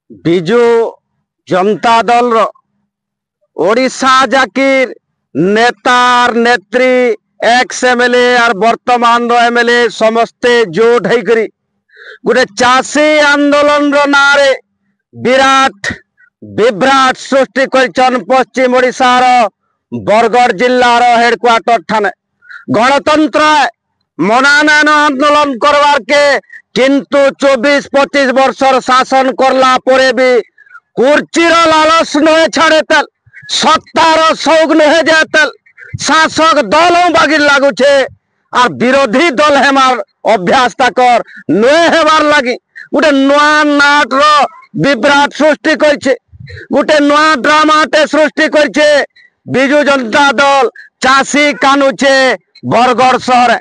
ବିଜୁ जनता दल ओडिशा जाकिर नेतार नेत्री ex MLA और वर्तमान एमएलए समस्ते जोट होकर गोटे चाषी आंदोलन नारे विराट विभ्राट सृष्टि कर पश्चिम ओडिशार बरगढ़ जिलार हेडक्वार्टर ठाने गणतंत्र मनोनयन आंदोलन करवार के किंतु 24-25 वर्षर शासन करला परे भी कुर्चीर लालच नुहे छाड़े तेल सत्तार शौक नुहे जे तेल शासक दल बागिर लगुचे और विरोधी दल हेमार अभ्यास ताकर नुहे हेबार लगी गोटे नुआ नाटर विभ्राट सृष्टि करछे गोटे नुआ ड्रामाटे सृष्टि करछे बिजु जनता दल चाषी कानुचे बरगढ़ शहर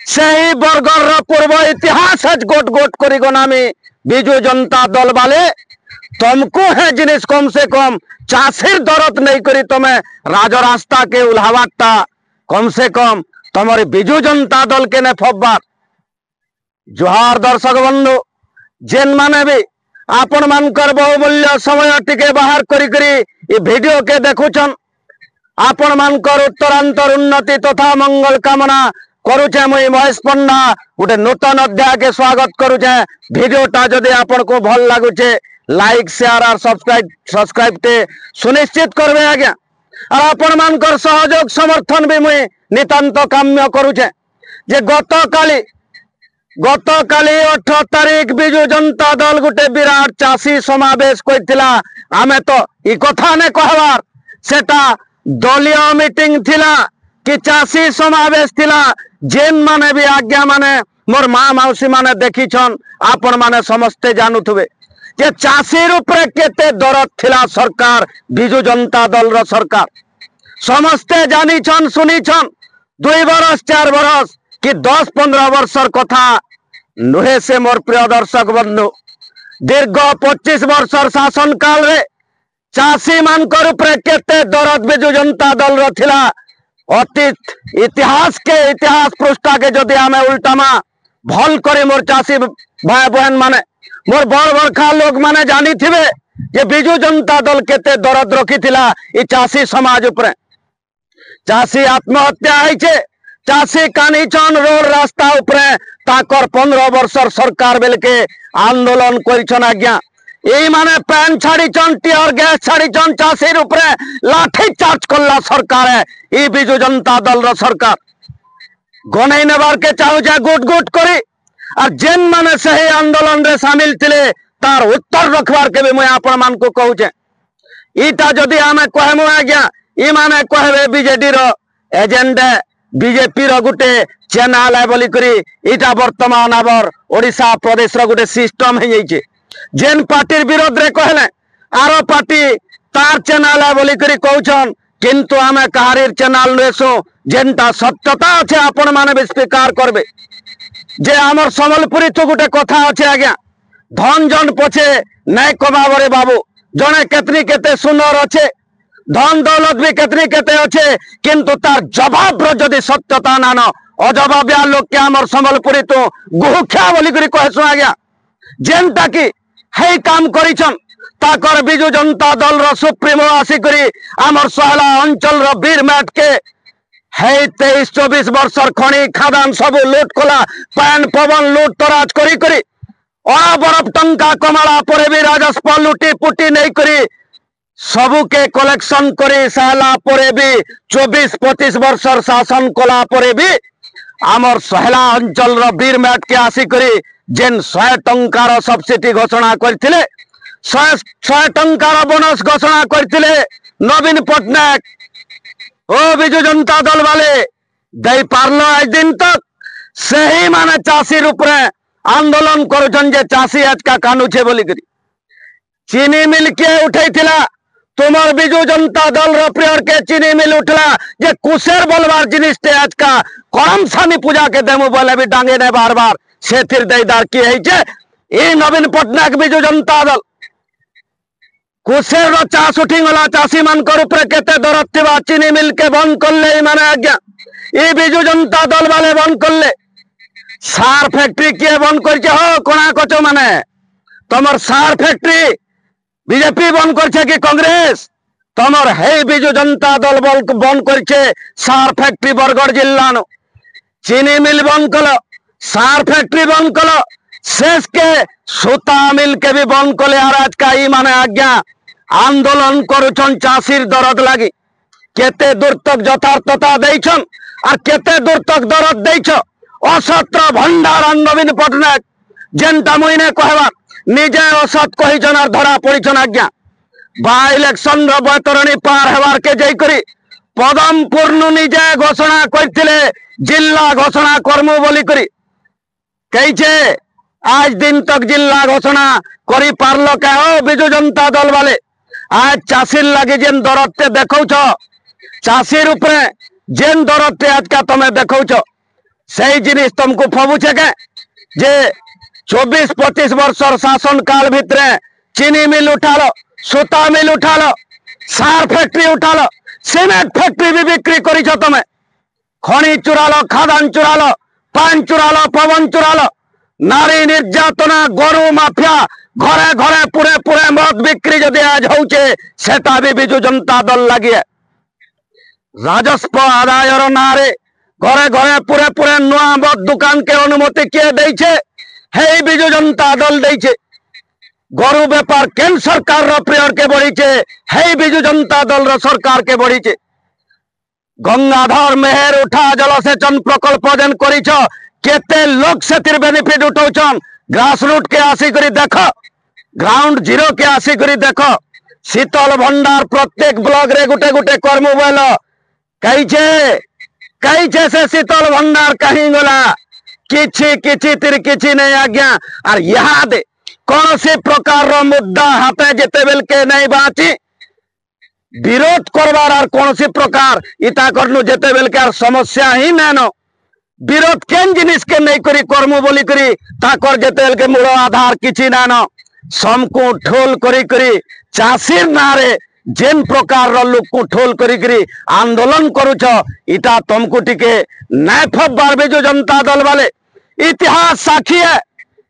से ही बरगढ़ पूर्व इतिहास गोट गोट करी गनामी बिजु जनता दल वाले तुमको है जिनिस कम से कम चाषीर दरद नहीं करी तुम्हें राजरास्ता के उल्हावाटा कम से कम तुम्हारी बिजु जनता दल के ने फब्बार जोहार दर्शक बंधु जेन माने भी आपण मानकर बहुमूल्य समय टिके बाहर करी करी वीडियो के देखुछन आपण मानकर उत्तरांतर उन्नति तथा मंगल कामना करुचे मुई महेश पंडा गोटे नूतन अध्याय के स्वागत करुचे वीडियोटा जदि आपण को भल लागुचे लाइक शेयर और सब्सक्राइब टे सुनिश्चित करबे आज्ञा और आपण मानकर सहयोग समर्थन भी मुई नितांत काम्य करुचे जे गत काली 18 तारीख बिजु जनता दल गोटे विराट चाषी समावेश करथिला आमे तो ई कथा ने कहवार सेटा दलीय मीटिंग थिला कि चाषी समावेश थिला जेन माने भी आज्ञा माने मोर माँ मौसी माने देखिछन आपण माने समस्ते जानुथुबे जे चाषी रूपरे केते दरद थिला सरकार बिजु जनता दल रो सरकार समस्ते जानिछन सुनिछन 2 बरस 4 बरस कि 10-15 वर्षर कथा नुहे से मोर प्रिय दर्शक बंधु दीर्घ 25 वर्षर शासन काल रे चाषी मानकर रूपरे केते दरद बिजु जनता दल रो थिला अतीत इतिहास पृष्ठा के जदि आमे उल्टामा भल करे मोर चाषी भाई बहन माने मोर बड़ बड़खा लोग माने जानी थिबे जे बिजु जनता दल केते दरद रखी थिला ई चाषी समाज उपरे चाषी आत्महत्या होइछे चाषी कानीचन रोड रास्ता उपरे ताकर 15 वर्षर सरकार बेलके आंदोलन करिछन आज्ञा এই মানে প্যান ছাড়িছন টিয়ার গ্যাস ছাড়িছন চাষীর উপরে লাঠি চার্জ করলা সরকারে এই বিজু জনতা দলর সরকার গনাই নেবার কে চাহুছে গুট গুট করি আর যেন মানে সেই আন্দোলন রে শামিল ଥିଲେ তার উত্তর রখবার কে भी মুই আপন মানকু কহুছে ইটা যদি আমি কহেমু আজ্ঞা ই মানে কহবে বিজেডি র এজেন্ডা বিজেপি র গুটে চ্যানেল है बोली करी इटा वर्तमान आबर ओडिशा प्रदेश र गुटे सिस्टम है जाइछे जेन पार्टी विरोध रे कहले आरो पार्टी तार चैनल है बोली करी कहछन किंतु आमे कहारीर चैनल लेसो जेनटा सत्यता আছে आपण माने भी स्वीकार करबे जे हमर समलपुरी तो गुटे कथा আছে आज्ञा धन जन पछे नै कमाबरे बाबू जने केतनी केते सुनर আছে धन दौलत भी केतनी केते আছে किंतु तार जवाब रो जदी सत्यता नानो अजवाबिया लोग के हमर समलपुरी तो गुहुख्या बोली करी कहसो आज्ञा जेनटा की हे काम करिछन ताकर बिजु जनता दल रो सुप्रीमो आसी करी हमर सहला अंचल रो वीर मैट के हे 23-24 वर्षर खणी खादान सब लूट कोला पैन पवन लूट तराज करी करी और बरफ टंका कमाला परे भी राजस्व लुटी पुटी नहीं करी सबू के कलेक्शन करी सहला परे भी 24-25 वर्षर शासन कोला परे भी आमर सहला अंचल रो वीर मैट के आसी करी जेन 100 टंकार सब्सिडी घोषणा करथिले 100 टंकार बोनस घोषणा करथिले नवीन पटनायक ओ बिजु जनता दल वाले दई पारलो आज दिन तक सही माने चाषी रूपरे आंदोलन करुछन जे चाषी आज का कानू छे बोली करी चीनी मिल के उठैथिला तुमर बिजु जनता दल रो प्रियर के चीनी मिल उठला जे कुशेर बोलबार जिनिसटे आज का करम सानी पूजा के देमु बोले भी डांगे ने बार बार से फिर देदार की है नवीन पटनायक बिजु जनता दल कुशेर चाष उठीगला चाषी मान केते दरद थिबा चीनी मिल के बंद कर ले माने आज्ञा ये बिजु जनता दल वाले बंद कर ले सार फैक्ट्री किए बंद कर हो कोणा कचो माने तमर सार फैक्ट्री বিজেপি বন্ধ করছে কি কংগ্রেস? তোমার হে বিজু জনতা দল বন্ধ করছে সার ফ্যাক্টরি বরগড় জেলার চিনি মিল বন্ধ কল, সার ফ্যাক্টরি বন্ধ কল, শেষকে সুতা মিল কে भी বন্ধ কলে। আর আজকা ই মানে আজ্ঞা আন্দোলন করুছন চাষির দরদ লাগি। কেতে দূর তক যথার্থতা দেইছন আর কেতে দূর তক দরদ দেইছ? অসত্র ভণ্ডার নবীন পট্টনায়ক যেনটা মুইনে কহবার নিজে অসৎ কহিছন আর ধরা পড়িছন আজ্ঞা। বা ইলেকশন বৈতরণী পার হবার কে যাই করি পদমপুর নিজে ঘোষণা করছিলে জিল্লা ঘোষণা করমু বলি করি কইছে। আজ দিন তক জিল্লা ঘোষণা করি পারল কে ও বিজু জনতা দল বলে? আজ চাষির লাগে যেন দরদতে দেখৌছ, চাষির উপরে যেন দরদতে আজকা তুমি দেখৌছ, সেই জিনিস তোমাকে ফবুছে কে? যে 24-25 বর্ষর শাসন কাল ভিতরে চিনি মিল উঠালো, সুতা মিল উঠালো, সার ফ্যাক্টরি উঠালো, সিমেন্ট ফ্যাক্টরি भी বিক্রি করিছ তুমি, খনি চুরালো, খাদান চুরালো, পান চুরালো, পবন চুরালো, নারী নির্যাতনা, গরু মাফিয়া, ঘরে ঘরে পুরে পুরে মদ বিক্রি যদি আজ হচ্ছে সেটা भी বিজু জনতা দল লাগিয়ে। রাজস্ব আদায়ের নারে ঘরে ঘরে পুরে পুরে নয়া মদ দোকানকে অনুমতি কে দেইছে? হেই বিজু জনতা দল দেইছে। গরু ব্যাপার কেন সরকার পিরিয়ড কে বড়িছে? হেই বিজু জনতা দল সরকার কে বড়িছে। গঙ্গাধর মেহের উঠা জলসেচন প্রকল্প যেন করিছ, কেতে লোক সেতির বেনিফিট উঠাউছন? গ্রাসরুট কে আসি করি দেখ, গ্রাউন্ড জিরো কে আসি করি দেখ। শীতল ভণ্ডার প্রত্যেক ব্লক রে গুটে গুটে কর্মু বল কইছে, কইছে সে শীতল ভণ্ডার কहीं গলা? କିଛି କିଛି तिर କିଛି नहीं आज्ञा। আর ইহাদে কৌনসি প্রকার মুদ্দা হাতে যেতেবেল কে নাই বাঁচি বিরোধ করবার আর কৌনসি প্রকার ইতা করনু যেতেবেল কে আর সমস্যা হি নেন। বিরোধ কেন জিনিস কে নেই করি কর্মু বলি করি তাকর যেতেবেল কে মূল আধার কিছু নেন। সমকু ঠোল করি করি চাষির নারে যেন প্রকার লোক ঠোল করি করি আন্দোলন করুছ ইটা তুমকু টিকে নাই ফববার বিজু জনতা দল বলে। ইতিহাস সাক্ষী है,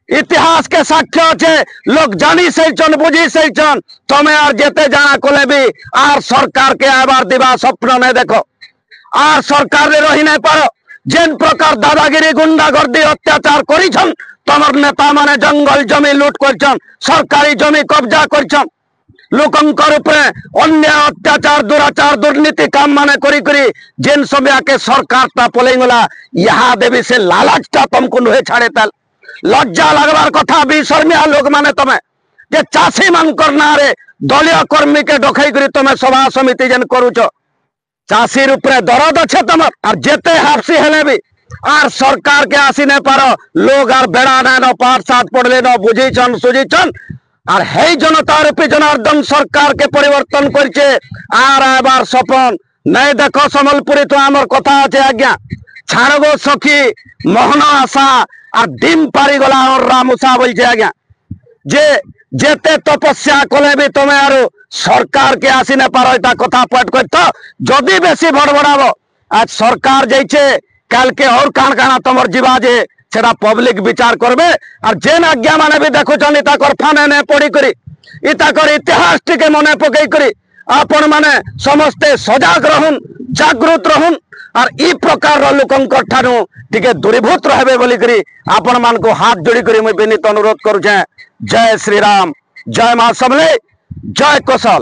ইতিহাস কে সাক্ষ্য আছে, লোক জানি সেইছন বুঝি সেইছন। তুমি আর যেতে জানা কলে বি আর সরকার কে আবার দিবা স্বপ্ন নেই দেখো। আর সরকার রহি নাই পারো। যেন প্রকার দাদাগিরি গুন্ডাগর্দি অত্যাচার করিছন, তোমার নেতা মানে জঙ্গল জমি লুট করছন, সরকারি জমি কবজা করছন, লোকঙ্কর উপরে অন্যায় অত্যাচার দুরাচার দুর্নীতি কাম মানে করি করি যেন সময়কে সরকারটা পলাই গলা। ইহা দেবী সে লালাচটা তুমকু নুহে ছাড়ে তাল লজ্জা লাগবার কথা। বিশর্মিয়া লোক মানে তুমি যে চাষী মানকর নারে দলীয় কর্মীকে ডকাই করি তুমি সভা সমিতি যেন করুছ। চাষির উপরে দরদ আছে তোমার আর যেতে হাফসি হেলে বি আর সরকার কে আসি না পারো। লোক আর বেড়া নেন পাঠ সাত পড়লে ন বুঝিছন সুঝিছন আর হেই জনতার জনার্দন সরকার কে পরিবর্তন করছে। আর এবার স্বপন নাই দেখো সম্বলপুরি তো আমার কথা আছে আজ্ঞা। ছাড়গো সখী মোহন আশা আর ডিম পারি গলা রামুসা বলছে আজ্ঞা যে যেতে তপস্যা কলে বি তুমি আর সরকার কে আসি না পারো এটা কথা পয়েন্ট করতো। যদি বেশি ভড়ভড়াবো আজ সরকার যাইছে কালকে ওর কান কানা তোমার যা যে সেটা পব্লিক বিচার করবে। আর যেন আজ্ঞা মানে বি দেখুছন ইতাকর ফানে নে পড়ি করি ইতাকর ইতিহাস টিকে মনে পকাই করি আপন মানে সমস্তে সজাগ রহুন জাগ্রত রহুন আর ই প্রকার লোকঙ্কর ঠানু টিকে দূরীভূত রহবে বলি করি আপন মানকু হাত जोड़ी करी मुझे विनीत अनुरोध करुछे। जय श्री राम, जय मां सबले, जय कौशल।